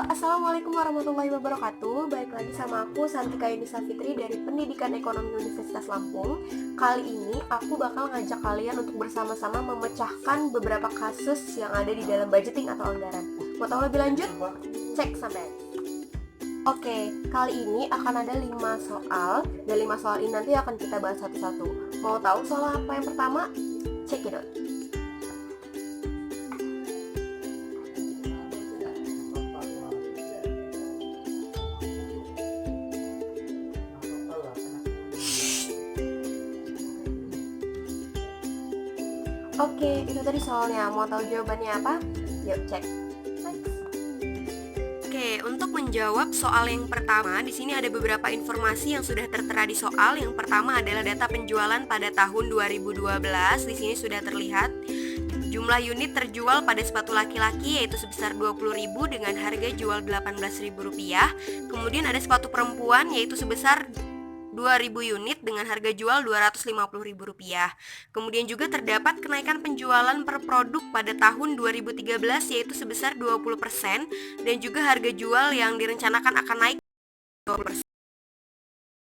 Assalamualaikum warahmatullahi wabarakatuh. Baik lagi sama aku Santika Yunisa Fitri dari Pendidikan Ekonomi Universitas Lampung. Kali ini aku bakal ngajak kalian untuk bersama-sama memecahkan beberapa kasus yang ada di dalam budgeting atau anggaran. Mau tahu lebih lanjut? Cek sampai. Oke, kali ini akan ada 5 soal. Dan 5 soal ini nanti akan kita bahas satu-satu. Mau tahu soal apa yang pertama? Check it out. Oke, itu tadi soalnya. Mau tahu jawabannya apa? Yuk cek. Oke, untuk menjawab soal yang pertama, di sini ada beberapa informasi yang sudah tertera di soal. Yang pertama adalah data penjualan pada tahun 2012. Di sini sudah terlihat jumlah unit terjual pada sepatu laki-laki yaitu sebesar 20.000 dengan harga jual Rp18.000. Kemudian ada sepatu perempuan yaitu sebesar 2.000 unit dengan harga jual Rp250.000. Kemudian juga terdapat kenaikan penjualan per produk pada tahun 2013 yaitu sebesar 20% dan juga harga jual yang direncanakan akan naik 20%.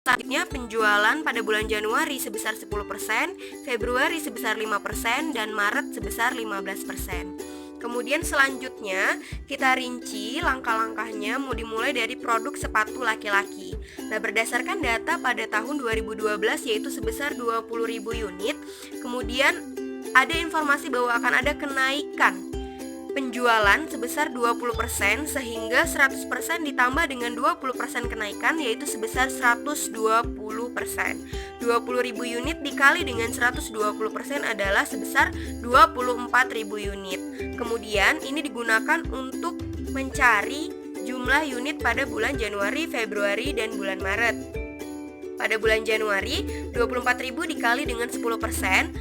Selanjutnya penjualan pada bulan Januari sebesar 10%, Februari sebesar 5%, dan Maret sebesar 15%. Kemudian selanjutnya kita rinci langkah-langkahnya, mau dimulai dari produk sepatu laki-laki. Nah, berdasarkan data pada tahun 2012 yaitu sebesar 20.000 unit. Kemudian ada informasi bahwa akan ada kenaikan penjualan sebesar 20% sehingga 100% ditambah dengan 20% kenaikan yaitu sebesar 120%. 20.000 unit dikali dengan 120% adalah sebesar 24.000 unit. Kemudian ini digunakan untuk mencari jumlah unit pada bulan Januari, Februari, dan bulan Maret. Pada bulan Januari, 24.000 dikali dengan 10%. 10%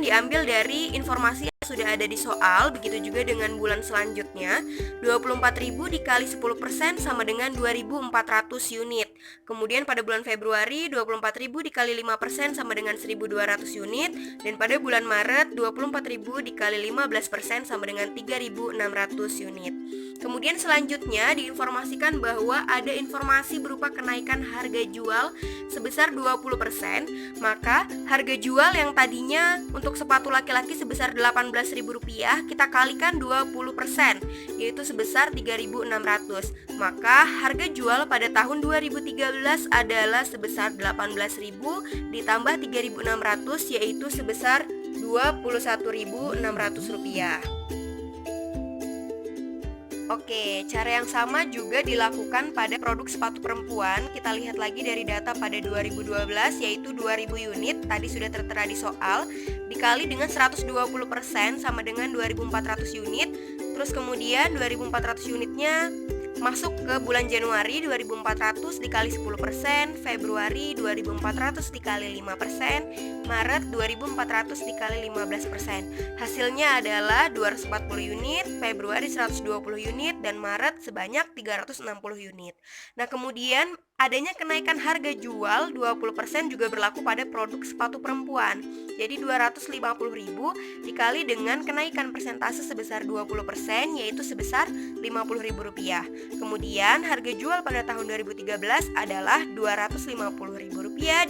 diambil dari informasi yang sudah ada di soal. Begitu juga dengan bulan selanjutnya, 24.000 dikali 10% sama dengan 2.400 unit. Kemudian pada bulan Februari, 24.000 dikali 5% sama dengan 1.200 unit. Dan pada bulan Maret, 24.000 dikali 15% sama dengan 3.600 unit. Kemudian selanjutnya diinformasikan bahwa ada informasi berupa kenaikan harga jual sebesar 20%, maka harga jual yang tadinya untuk sepatu laki-laki sebesar Rp18.000 kita kalikan 20% yaitu sebesar 3.600. Maka harga jual pada tahun 2013 adalah sebesar 18.000 ditambah 3.600 yaitu sebesar Rp21.600. Oke, cara yang sama juga dilakukan pada produk sepatu perempuan. Kita lihat lagi dari data pada 2012 yaitu 2.000 unit, tadi sudah tertera di soal, dikali dengan 120% sama dengan 2.400 unit. Terus kemudian 2.400 unitnya masuk ke bulan Januari, 2.400 dikali 10%, Februari 2.400 dikali 5%, Maret 2.400 dikali 15%. Hasilnya adalah 240 unit, Februari 120 unit, dan Maret sebanyak 360 unit. Nah, kemudian adanya kenaikan harga jual 20% juga berlaku pada produk sepatu perempuan. Jadi 250.000 dikali dengan kenaikan persentase sebesar 20% yaitu sebesar Rp50.000. Kemudian harga jual pada tahun 2013 adalah Rp250.000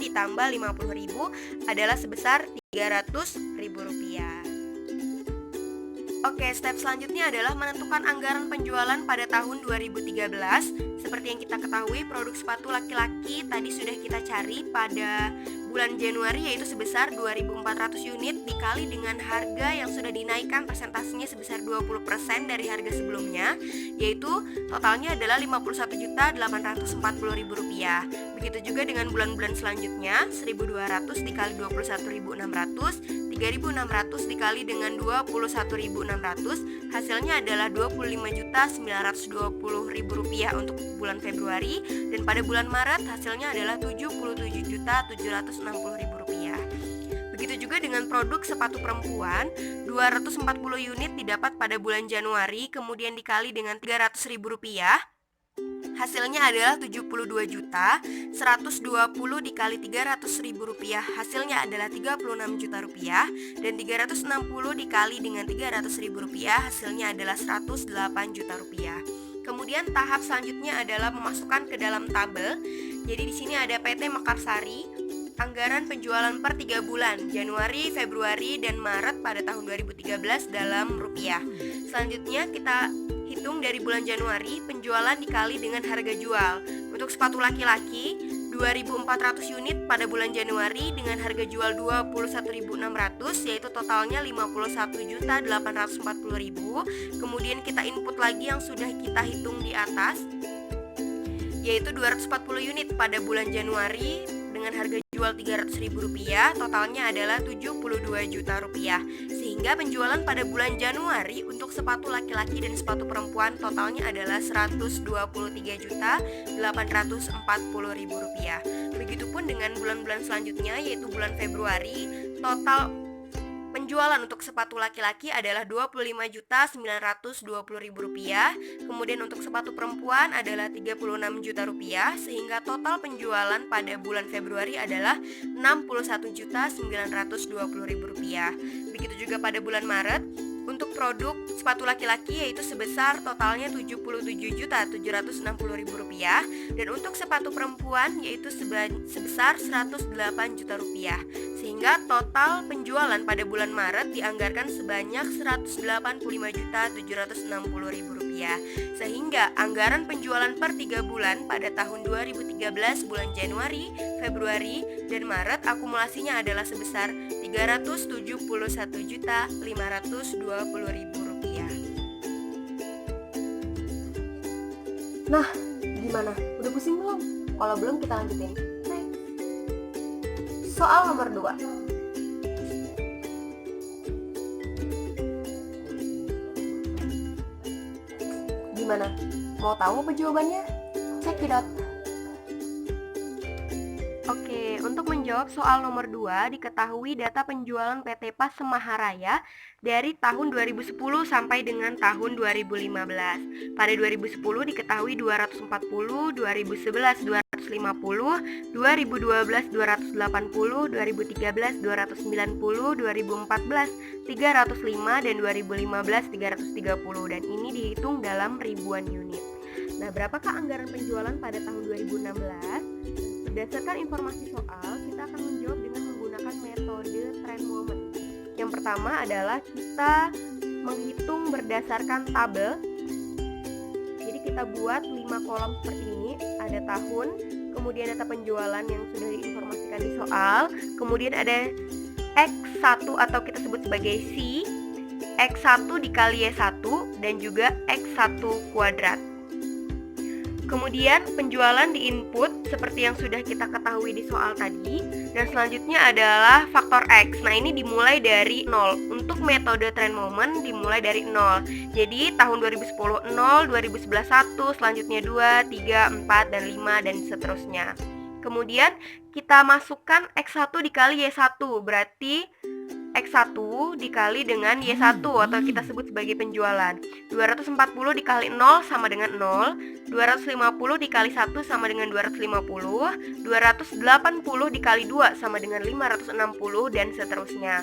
ditambah Rp50.000 adalah sebesar Rp300.000. Oke, step selanjutnya adalah menentukan anggaran penjualan pada tahun 2013. Seperti yang kita ketahui, produk sepatu laki-laki tadi sudah kita cari pada bulan Januari yaitu sebesar 2.400 unit dikali dengan harga yang sudah dinaikkan persentasenya sebesar 20% dari harga sebelumnya, yaitu totalnya adalah Rp51.840.000. Begitu juga dengan bulan-bulan selanjutnya, 1.200 dikali 21.600, 3.600 dikali dengan 21.600, hasilnya adalah Rp25.920.000 untuk bulan Februari, dan pada bulan Maret hasilnya adalah Rp77.760.000. Begitu juga dengan produk sepatu perempuan, 240 unit didapat pada bulan Januari, kemudian dikali dengan Rp300.000. Hasilnya adalah Rp72.120 dikali Rp300.000, hasilnya adalah Rp36 juta, dan 360 dikali dengan Rp300.000, hasilnya adalah Rp108 juta. Kemudian tahap selanjutnya adalah memasukkan ke dalam tabel. Jadi di sini ada PT Mekarsari, anggaran penjualan per 3 bulan, Januari, Februari, dan Maret pada tahun 2013 dalam rupiah. Selanjutnya kita hitung dari bulan Januari, penjualan dikali dengan harga jual. Untuk sepatu laki-laki, 2.400 unit pada bulan Januari dengan harga jual 21.600, yaitu totalnya 51.840.000. Kemudian kita input lagi yang sudah kita hitung di atas, yaitu 240 unit pada bulan Januari dengan harga jual Rp300.000, totalnya adalah Rp72 juta. Sehingga penjualan pada bulan Januari untuk sepatu laki-laki dan sepatu perempuan totalnya adalah Rp123.840.000. Begitupun dengan bulan-bulan selanjutnya, yaitu bulan Februari, total penjualan untuk sepatu laki-laki adalah Rp25.920.000. Kemudian untuk sepatu perempuan adalah Rp36 juta, sehingga total penjualan pada bulan Februari adalah Rp61.920.000. Begitu juga pada bulan Maret, untuk produk sepatu laki-laki yaitu sebesar totalnya Rp77.760.000, dan untuk sepatu perempuan yaitu sebesar Rp108 juta. Sehingga total penjualan pada bulan Maret dianggarkan sebanyak Rp185.760.000. Sehingga anggaran penjualan per 3 bulan pada tahun 2013 bulan Januari, Februari, dan Maret akumulasinya adalah sebesar Rp371.520.000. Nah, gimana? Udah pusing belum? Kalau belum kita lanjutin. Next. Soal nomor 2. Gimana? Mau tahu apa jawabannya? Check it out. Oke, untuk menjawab soal nomor 2, diketahui data penjualan PT PAS Semaharaya dari tahun 2010 sampai dengan tahun 2015. Pada 2010 diketahui 240, 2011 250, 2012 280, 2013 290, 2014 305, dan 2015 330, dan ini dihitung dalam ribuan unit. Nah, berapakah anggaran penjualan pada tahun 2016? Berdasarkan informasi soal, kita akan menjawab dengan menggunakan metode trend moment. Yang pertama adalah kita menghitung berdasarkan tabel. Jadi kita buat 5 kolom seperti ini. Ada tahun, kemudian data penjualan yang sudah diinformasikan di soal, kemudian ada X1 atau kita sebut sebagai C, X1 dikali Y1, dan juga X1 kuadrat. Kemudian penjualan diinput seperti yang sudah kita ketahui di soal tadi. Dan selanjutnya adalah faktor X. Nah, ini dimulai dari 0. Untuk metode trend moment dimulai dari 0. Jadi tahun 2010 0, 2011 1, selanjutnya 2, 3, 4, dan 5, dan seterusnya. Kemudian kita masukkan X1 dikali Y1, berarti X1 dikali dengan Y1 atau kita sebut sebagai penjualan. 240 dikali 0 sama dengan 0, 250 dikali 1 sama dengan 250, 280 dikali 2 sama dengan 560, dan seterusnya.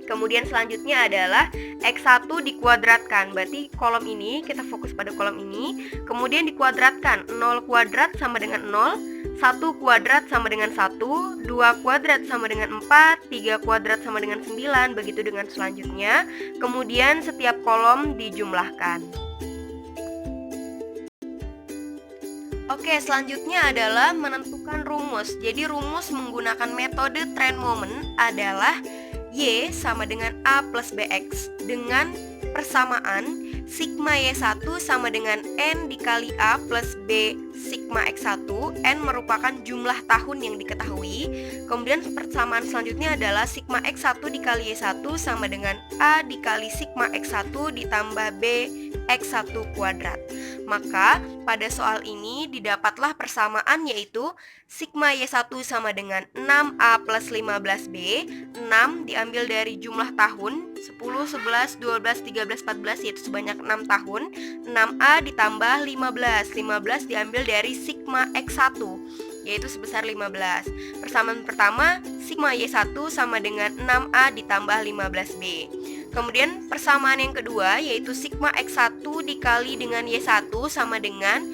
Kemudian selanjutnya adalah X1 dikuadratkan. Berarti kolom ini, kita fokus pada kolom ini. Kemudian dikuadratkan, 0 kuadrat sama dengan 0, 1 kuadrat sama dengan 1, 2 kuadrat sama dengan 4, 3 kuadrat sama dengan 9, begitu dengan selanjutnya. Kemudian setiap kolom dijumlahkan. Oke, selanjutnya adalah menentukan rumus. Jadi rumus menggunakan metode trend moment adalah Y sama dengan A plus BX dengan persamaan sigma Y1 sama dengan N dikali A plus B sigma X1. N merupakan jumlah tahun yang diketahui. Kemudian persamaan selanjutnya adalah sigma X1 dikali Y1 sama dengan A dikali sigma X1 ditambah B X1 kuadrat. Maka pada soal ini didapatlah persamaan, yaitu sigma Y1 sama dengan 6A plus 15B. 6 diambil dari jumlah tahun 10, 11, 12, 13, 14, yaitu sebanyak 6 tahun. 6A ditambah 15. 15 diambil dari sigma X1, yaitu sebesar 15. Persamaan pertama, sigma Y1 sama dengan 6A ditambah 15B. Kemudian persamaan yang kedua yaitu sigma X1 dikali dengan Y1 sama dengan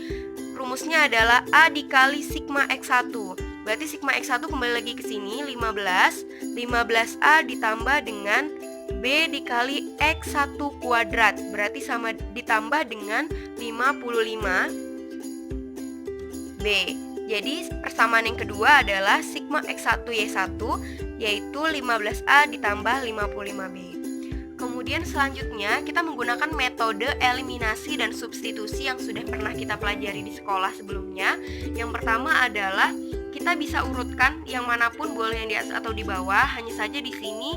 rumusnya adalah A dikali sigma X1. Berarti sigma X1 kembali lagi ke sini 15 15A ditambah dengan B dikali X1 kuadrat. Berarti sama ditambah dengan 55B. Jadi persamaan yang kedua adalah sigma X1 Y1 yaitu 15A ditambah 55B. Kemudian selanjutnya kita menggunakan metode eliminasi dan substitusi yang sudah pernah kita pelajari di sekolah sebelumnya. Yang pertama adalah kita bisa urutkan yang manapun, boleh yang di atas atau di bawah. Hanya saja di sini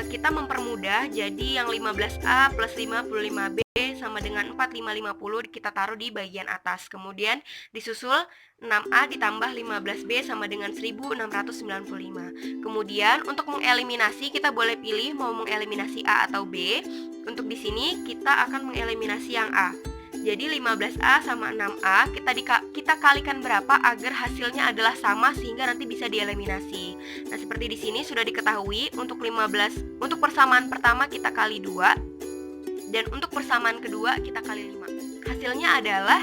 kita mempermudah, jadi yang 15A plus 55B sama dengan 4550 kita taruh di bagian atas. Kemudian disusul 6A ditambah 15B sama dengan 1695. Kemudian untuk mengeliminasi kita boleh pilih mau mengeliminasi A atau B. Untuk di sini kita akan mengeliminasi yang A. Jadi 15A sama 6A kita kalikan berapa agar hasilnya adalah sama sehingga nanti bisa dieliminasi. Nah, seperti di sini sudah diketahui untuk persamaan pertama kita kali 2 dan untuk persamaan kedua kita kali 5. Hasilnya adalah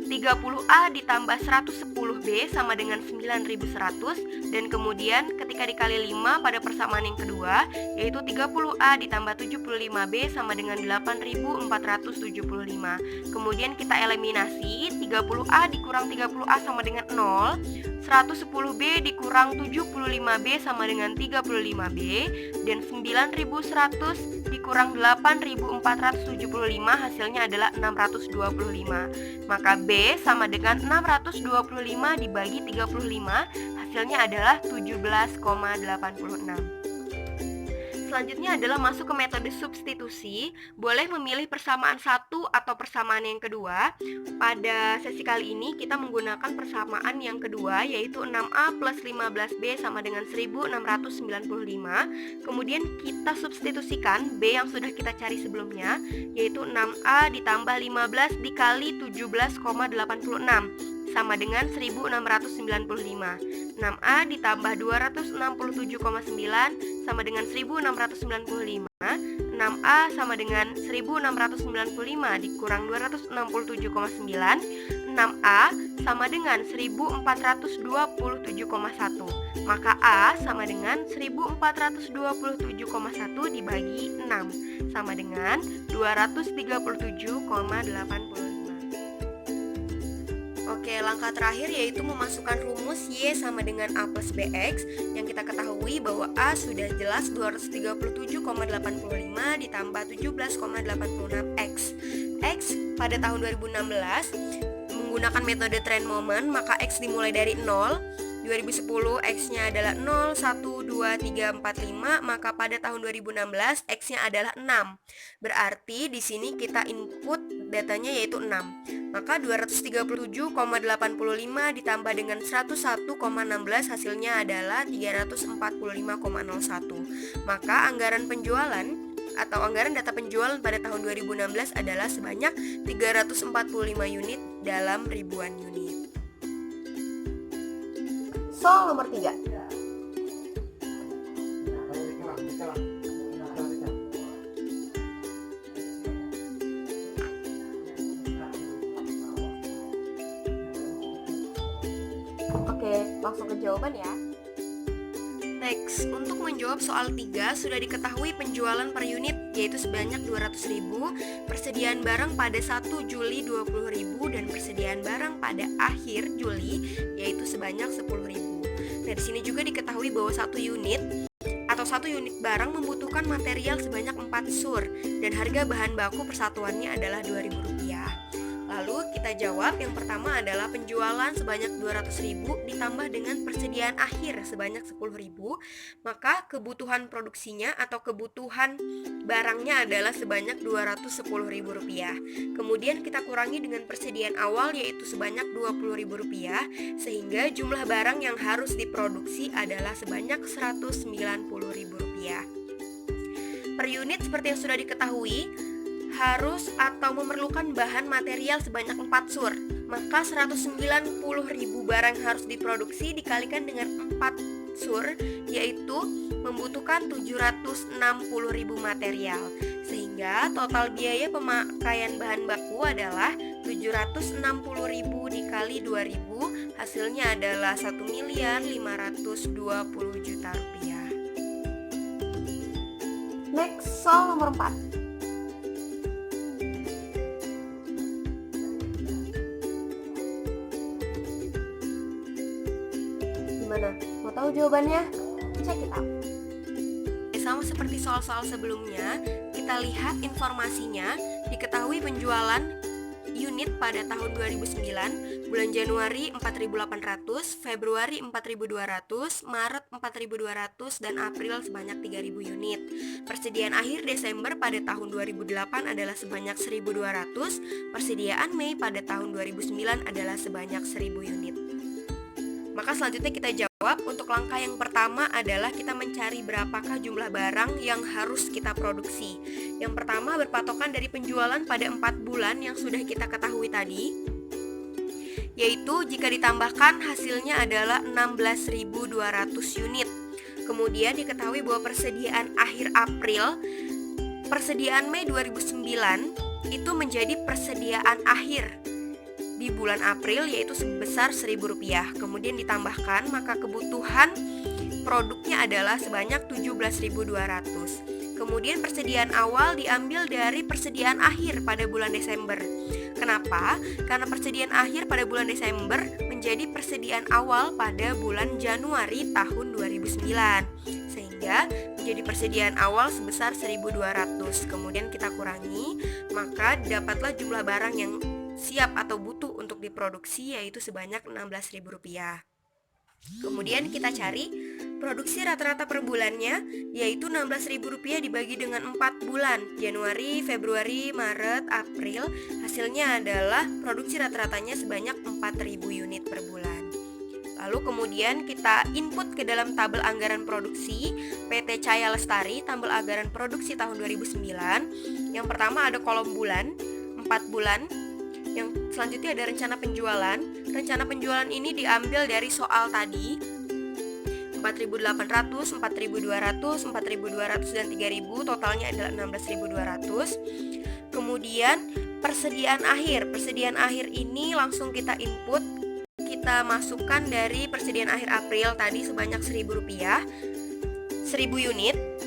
30A ditambah 110B sama dengan 9100, dan kemudian ketika dikali 5 pada persamaan yang kedua yaitu 30A ditambah 75B sama dengan 8475. Kemudian kita eliminasi, 30A dikurang 30A sama dengan 0, 110B dikurang 75B sama dengan 35B, dan 9100 dikurang 8475 hasilnya adalah 625. Maka B sama dengan 625 dibagi 35 hasilnya adalah 17,86. Selanjutnya adalah masuk ke metode substitusi. Boleh memilih persamaan satu atau persamaan yang kedua. Pada sesi kali ini kita menggunakan persamaan yang kedua yaitu 6A plus 15B sama dengan 1695. Kemudian kita substitusikan B yang sudah kita cari sebelumnya yaitu 6A ditambah 15 dikali 17,86 sama dengan 1695. 6A ditambah 267,9 sama dengan 1695. 6A sama dengan 1695 dikurang 267,9. 6A sama dengan 1427,1. Maka A sama dengan 1427,1 dibagi 6 sama dengan 237,85. Oke, langkah terakhir yaitu memasukkan rumus Y sama dengan A plus BX. Yang kita ketahui bahwa A sudah jelas 237,85 ditambah 17,86 X pada tahun 2016 menggunakan metode trend moment, maka X dimulai dari 0. 2010 X-nya adalah 0, 1, 2, 3, 4, 5. Maka pada tahun 2016 X-nya adalah 6. Berarti di sini kita input datanya yaitu 6. Maka 237,85 ditambah dengan 101,16 hasilnya adalah 345,01. Maka anggaran penjualan atau anggaran data penjualan pada tahun 2016 adalah sebanyak 345 unit dalam ribuan unit. Soal nomor 3. Oke, langsung ke jawaban ya. Next, untuk menjawab soal 3 sudah diketahui penjualan per unit yaitu sebanyak 200.000, persediaan barang pada 1 Juli 20.000 dan persediaan barang pada akhir Juli yaitu sebanyak 10.000. Nah, di sini juga diketahui bahwa satu unit barang membutuhkan material sebanyak 4 sur dan harga bahan baku persatuannya adalah Rp2.000. Lalu kita jawab, yang pertama adalah penjualan sebanyak 200.000 ditambah dengan persediaan akhir sebanyak 10.000, maka kebutuhan produksinya atau kebutuhan barangnya adalah sebanyak Rp210.000. Kemudian kita kurangi dengan persediaan awal yaitu sebanyak Rp20.000 sehingga jumlah barang yang harus diproduksi adalah sebanyak Rp190.000. Per unit seperti yang sudah diketahui harus atau memerlukan bahan material sebanyak 4 sur. Maka 190.000 barang harus diproduksi dikalikan dengan 4 manufaktur, yaitu membutuhkan 760.000 material. Sehingga total biaya pemakaian bahan baku adalah 760.000 dikali 2.000, hasilnya adalah 1.520.000.000 rupiah. Next, soal nomor 4. Gimana? Mau tahu jawabannya? Check it out. Sama seperti soal-soal sebelumnya, kita lihat informasinya. Diketahui penjualan unit pada tahun 2009, bulan Januari 4.800, Februari 4.200, Maret 4.200, dan April sebanyak 3.000 unit. Persediaan akhir Desember pada tahun 2008 adalah sebanyak 1.200, persediaan Mei pada tahun 2009 adalah sebanyak 1.000 unit. Maka selanjutnya kita jawab. Untuk langkah yang pertama adalah kita mencari berapakah jumlah barang yang harus kita produksi. Yang pertama berpatokan dari penjualan pada 4 bulan yang sudah kita ketahui tadi, yaitu jika ditambahkan hasilnya adalah 16.200 unit. Kemudian diketahui bahwa persediaan akhir April, persediaan Mei 2009 itu menjadi persediaan akhir di bulan April, yaitu sebesar Rp1.000. Kemudian ditambahkan, maka kebutuhan produknya adalah sebanyak 17.200. Kemudian persediaan awal diambil dari persediaan akhir pada bulan Desember. Kenapa? Karena persediaan akhir pada bulan Desember menjadi persediaan awal pada bulan Januari tahun 2009, sehingga menjadi persediaan awal sebesar 1.200. Kemudian kita kurangi, maka dapatlah jumlah barang yang siap atau butuh untuk diproduksi, yaitu sebanyak Rp16.000. Kemudian kita cari produksi rata-rata per bulannya, yaitu Rp16.000 dibagi dengan 4 bulan, Januari, Februari, Maret, April. Hasilnya adalah produksi rata-ratanya sebanyak 4.000 unit per bulan. Lalu kemudian kita input ke dalam tabel anggaran produksi PT Cahaya Lestari, tabel anggaran produksi tahun 2009. Yang pertama ada kolom bulan, 4 bulan. Yang selanjutnya ada rencana penjualan. Rencana penjualan ini diambil dari soal tadi, 4.800, 4.200, 4.200, dan 3.000. Totalnya adalah 16.200. Kemudian persediaan akhir. Persediaan akhir ini langsung kita input. Kita masukkan dari persediaan akhir April tadi sebanyak Rp1.000. 1.000 unit.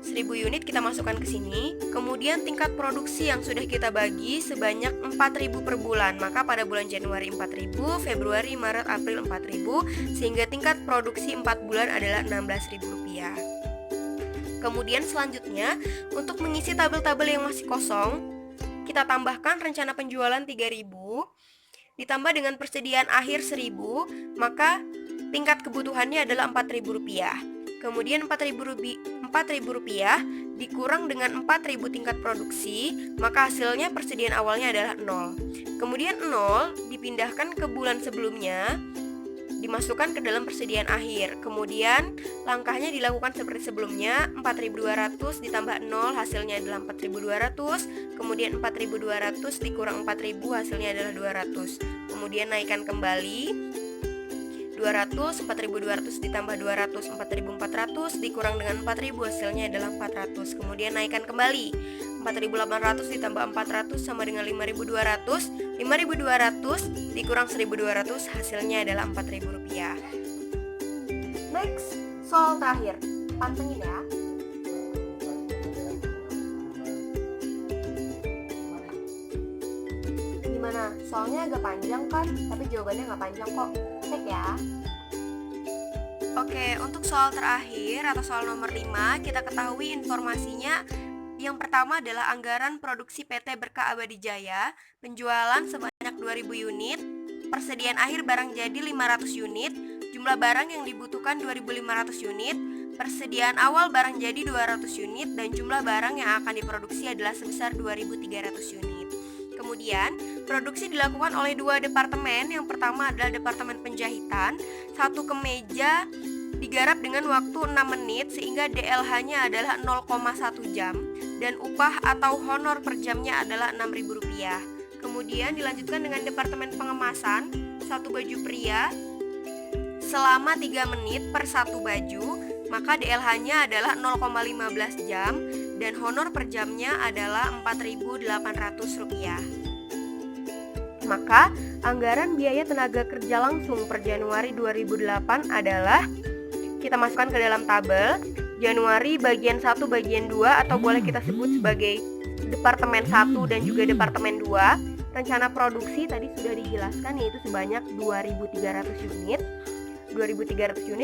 1.000 unit kita masukkan ke sini. Kemudian tingkat produksi yang sudah kita bagi sebanyak 4.000 per bulan. Maka pada bulan Januari 4.000, Februari, Maret, April 4.000, sehingga tingkat produksi 4 bulan adalah Rp16.000. Kemudian selanjutnya, untuk mengisi tabel-tabel yang masih kosong, kita tambahkan rencana penjualan 3.000 ditambah dengan persediaan akhir 1.000, maka tingkat kebutuhannya adalah Rp4.000. Kemudian Rp4.000 dikurang dengan 4.000 tingkat produksi, maka hasilnya persediaan awalnya adalah 0. Kemudian 0 dipindahkan ke bulan sebelumnya, dimasukkan ke dalam persediaan akhir. Kemudian langkahnya dilakukan seperti sebelumnya, 4.200 ditambah 0 hasilnya adalah 4.200. Kemudian 4.200 dikurang 4.000 hasilnya adalah 200. Kemudian naikkan kembali, 200, 4.200 ditambah 200, 4.400 dikurang dengan 4.000 hasilnya adalah 400. Kemudian naikkan kembali, 4.800 ditambah 400 sama dengan 5.200. 5.200 dikurang 1.200 hasilnya adalah Rp4.000. Next, soal terakhir. Pantengin ya. Gimana? Soalnya agak panjang kan? Tapi jawabannya nggak panjang kok. Cek ya. Oke, untuk soal terakhir atau soal nomor 5, kita ketahui informasinya. Yang pertama adalah anggaran produksi PT Berkah Abadi Jaya, penjualan sebanyak 2.000 unit, persediaan akhir barang jadi 500 unit, jumlah barang yang dibutuhkan 2.500 unit, persediaan awal barang jadi 200 unit, dan jumlah barang yang akan diproduksi adalah sebesar 2.300 unit. Kemudian, produksi dilakukan oleh 2 departemen. Yang pertama adalah departemen penjahitan. 1 kemeja digarap dengan waktu 6 menit sehingga DLH-nya adalah 0,1 jam dan upah atau honor per jamnya adalah Rp6.000. Kemudian dilanjutkan dengan departemen pengemasan. 1 baju pria selama 3 menit per satu baju, maka DLH-nya adalah 0,15 jam dan honor per jamnya adalah Rp4.800. Maka anggaran biaya tenaga kerja langsung per Januari 2008 adalah, kita masukkan ke dalam tabel, Januari bagian 1 bagian 2 atau boleh kita sebut sebagai Departemen 1 dan juga Departemen 2. Rencana produksi tadi sudah dijelaskan, yaitu sebanyak 2.300 unit.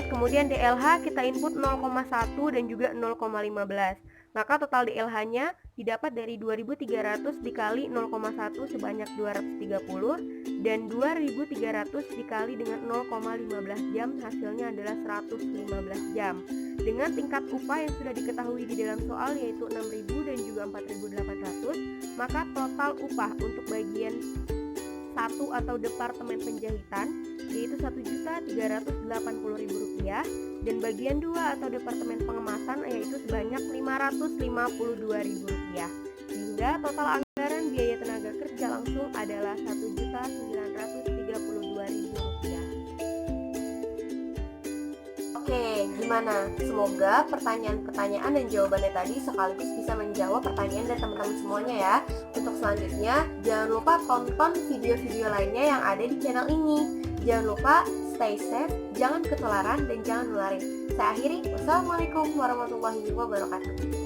Kemudian DLH kita input 0,1 dan juga 0,15. Maka total DLH-nya didapat dari 2.300 dikali 0,1 sebanyak 230 dan 2.300 dikali dengan 0,15 jam, hasilnya adalah 115 jam. Dengan tingkat upah yang sudah diketahui di dalam soal yaitu 6.000 dan juga 4.800, maka total upah untuk bagian 1 atau Departemen Penjahitan yaitu Rp1.380.000 dan bagian 2 atau Departemen Pengemasan yaitu sebanyak Rp552.000, sehingga total anggaran biaya tenaga kerja langsung adalah Rp1.932.000. Oke, gimana? Semoga pertanyaan-pertanyaan dan jawabannya tadi sekaligus bisa menjawab pertanyaan dari teman-teman semuanya ya. Untuk selanjutnya, jangan lupa tonton video-video lainnya yang ada di channel ini. Jangan lupa stay safe, jangan ketularan, dan jangan nularin. Saya akhiri, wassalamualaikum warahmatullahi wabarakatuh.